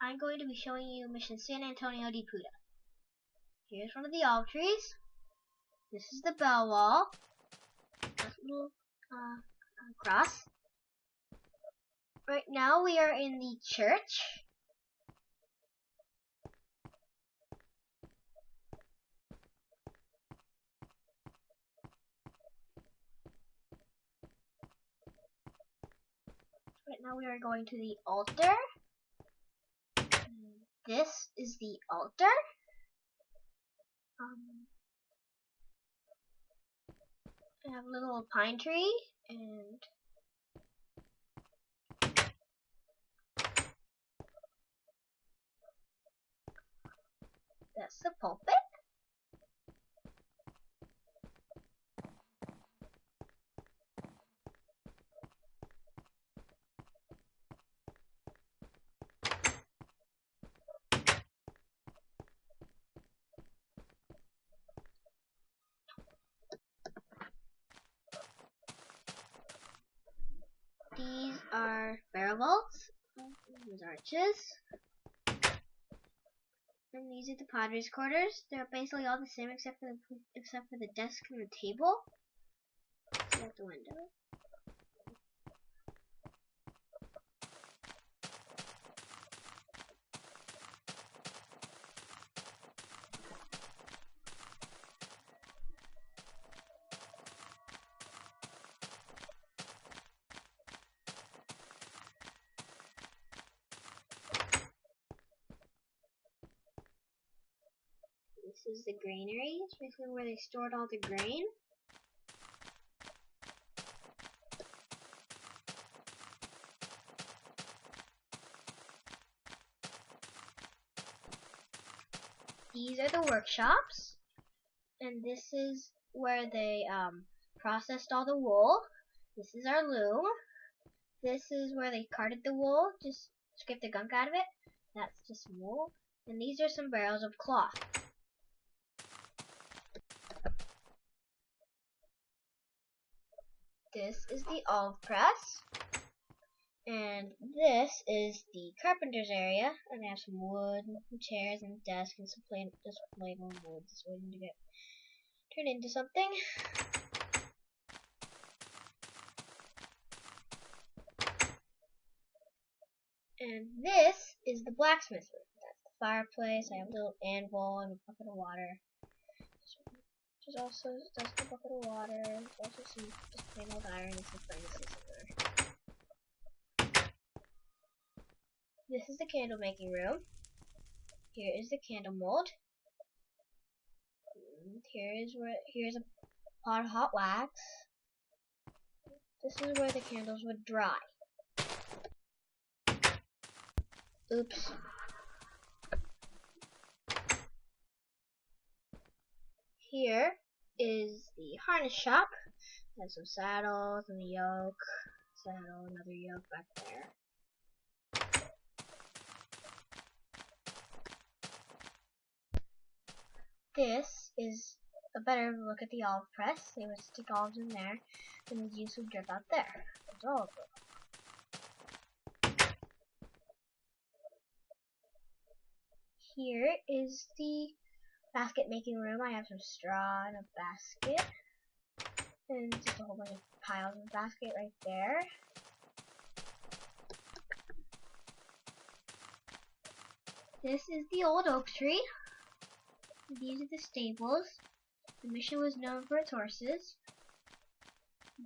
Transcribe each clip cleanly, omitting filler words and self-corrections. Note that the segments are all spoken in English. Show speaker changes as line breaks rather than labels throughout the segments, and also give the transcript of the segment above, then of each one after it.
I'm going to be showing you Mission San Antonio de Padua. Here's one of the olive trees. This is the bell wall. That's a little cross. Right now we are in the church. Right now we are going to the altar. This is the altar. I have a little pine tree and that's the pulpit. These are barrel vaults. These arches. And these are the Padres' quarters. They're basically all the same except for the desk and the table. See out the window. This is the granary. It's basically where they stored all the grain. These are the workshops, and this is where they processed all the wool. This is our loom. This is where they carded the wool, just scrape the gunk out of it. That's just wool. And these are some barrels of cloth. This is the olive press. And this is the carpenter's area, and they have some wood, and some chairs, and desk, and some plain wood just waiting to get turned into something. And this is the blacksmith room. That's the fireplace. I have a little anvil and a bucket of water. There's also just a bucket of water. There's also some just plain old iron and some furnaces in there. This is the candle making room. Here is the candle mold. Here's a pot of hot wax. This is where the candles would dry. Oops. Here is the harness shop. Has some saddles and a yoke. Saddle, another yoke back there. This is a better look at the olive press. They would stick olives in there, and the juice would drip out there. There's olive oil. Here is the basket making room. I have some straw and a basket, and just a whole bunch of piles of basket right there. This is the old oak tree. These are the stables. The mission was known for its horses.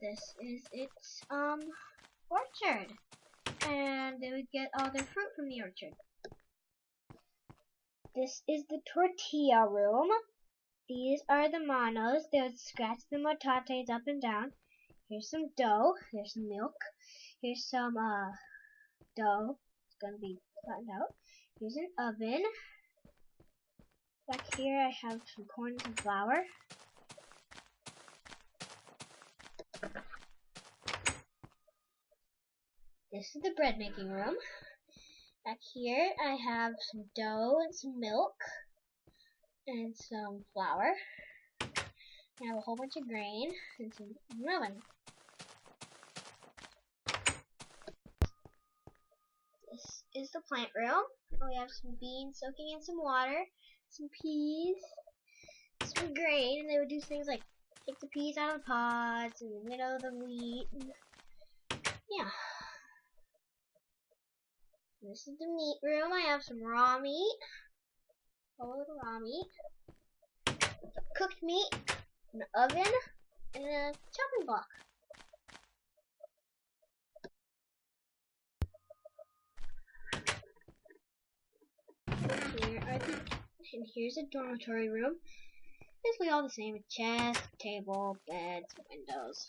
This is its orchard, and they would get all their fruit from the orchard. This is the tortilla room. These are the manos. They would scratch the motates up and down. Here's some dough. Here's some milk. Here's some dough. It's gonna be flattened out. Here's an oven. Back here I have some corn and some flour. This is the bread making room. Back here I have some dough and some milk and some flour. I have a whole bunch of grain and some oven. This is the plant room. We have some beans soaking in some water, some peas, some grain, and they would do things like take the peas out of the pods and winnow the wheat. And, yeah. This is the meat room. I have some raw meat, a little raw meat, cooked meat, an oven, and a chopping block. And here's a dormitory room. Basically all the same: a chest, table, beds, windows.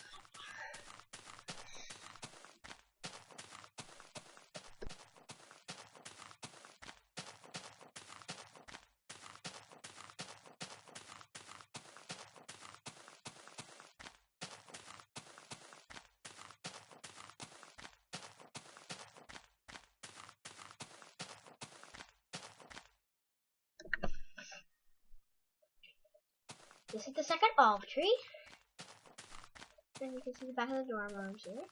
This is the second olive tree. And you can see the back of the dorm rooms here.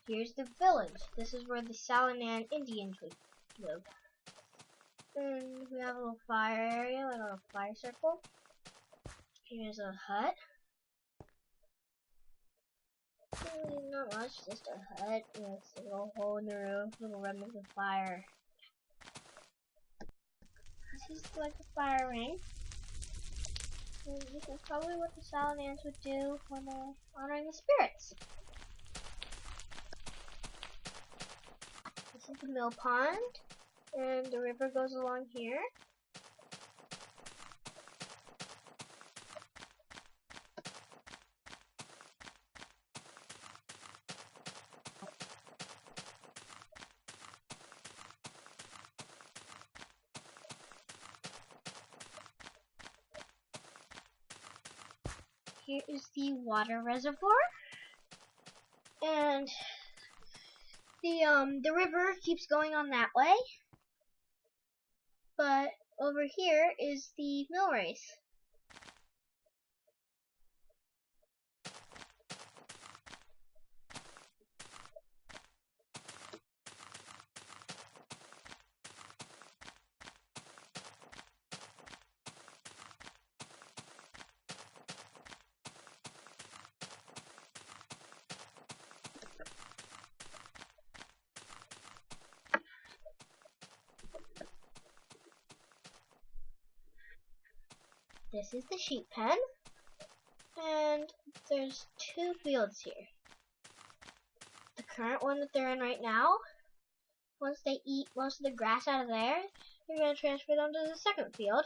Here's the village. This is where the Salinan Indians would live. And we have a little fire area, like a little fire circle. Here's a hut. Really not much, just a hut with a little hole in the roof, little remnants of fire. This is like a fire ring. And this is probably what the Salinans would do when they're honoring the spirits. This is the mill pond, and the river goes along here. Here is the water reservoir, and the river keeps going on that way, but over here is the mill race. This is the sheep pen, and there's two fields here. The current one that they're in right now, once they eat most of the grass out of there, they're going to transfer them to the second field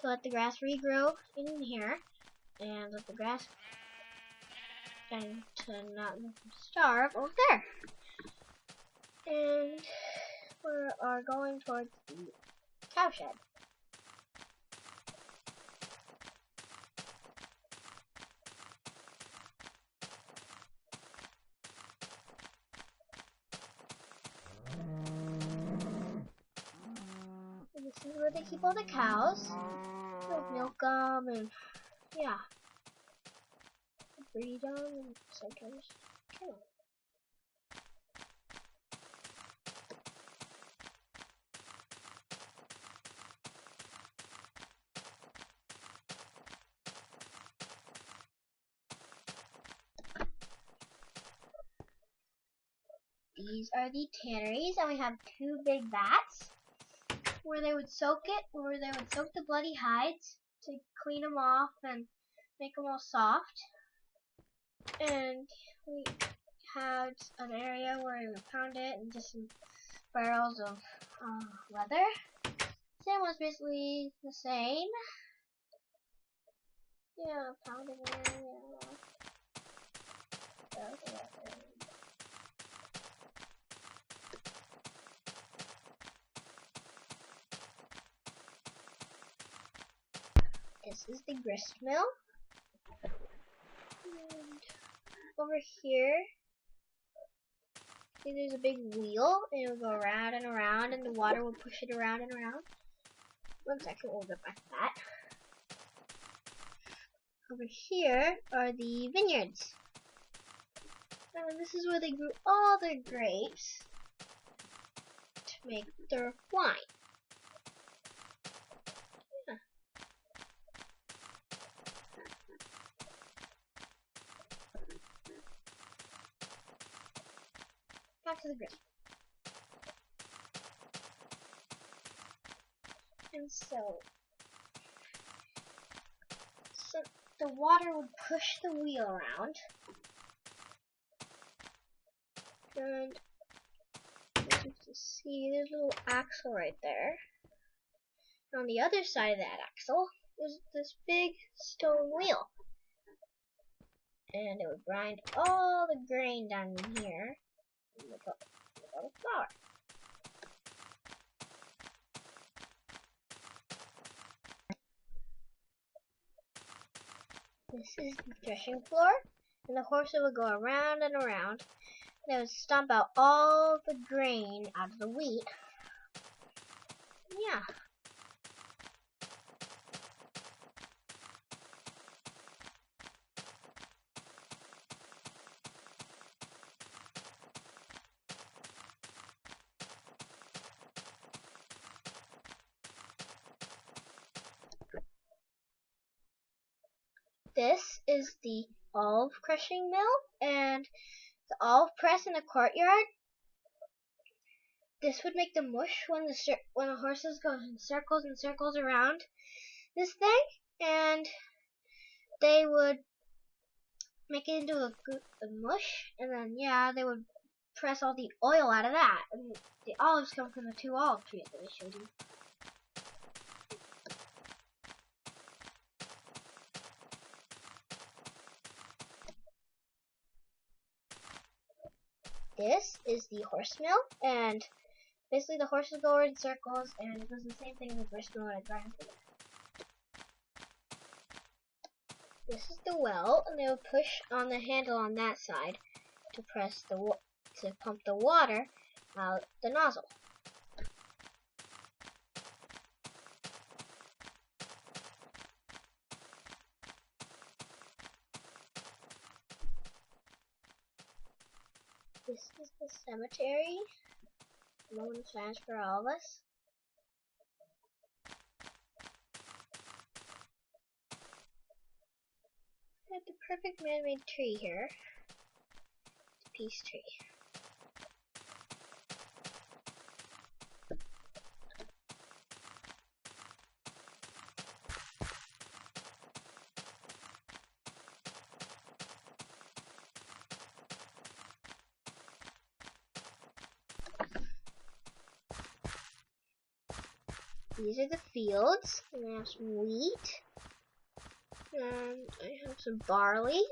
to let the grass regrow in here, and let the grass and to not starve over there. And we are going towards the cow shed. This is where they keep all the cows. They'll milk them and, yeah, breed them and sometimes kill them. These are the tanneries, and we have two big vats where they would soak the bloody hides to clean them off and make them all soft. And we had an area where we would pound it and just some barrels of leather. Same was basically the same. Yeah, pounding it. Yeah. This is the grist mill. And over here, see there's a big wheel, and it will go around and around, and the water will push it around and around. One second, we'll get back to that. Over here are the vineyards. And this is where they grew all their grapes to make their wine. Yeah. Back to the grain. And so the water would push the wheel around. And as you can see, there's a little axle right there. And on the other side of that axle is this big stone wheel. And it would grind all the grain down in here and make all the flour. This is the threshing floor, and the horses would go around and around. They would stomp out all the grain out of the wheat. Yeah. This is the olive crushing mill and the olive press in the courtyard. This would make the mush when the horses go in circles and circles around this thing, and they would make it into a mush, and then they would press all the oil out of that. And the olives come from the 2 olive trees that I showed you. This is the horse mill, and basically the horses go in circles, and it does the same thing in the grist mill when it grinds them. This is the well, and they will push on the handle on that side to pump the water out the nozzle. This is the cemetery. A moment of silence for all of us. I have the perfect man-made tree here. It's a peace tree. These are the fields, and I have some wheat, and I have some barley,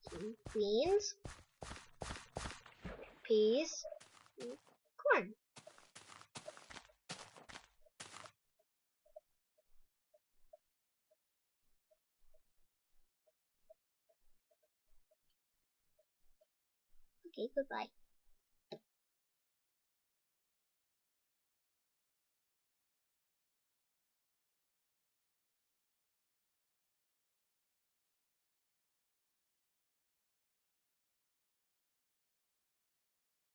some beans, peas, and corn. Okay, goodbye.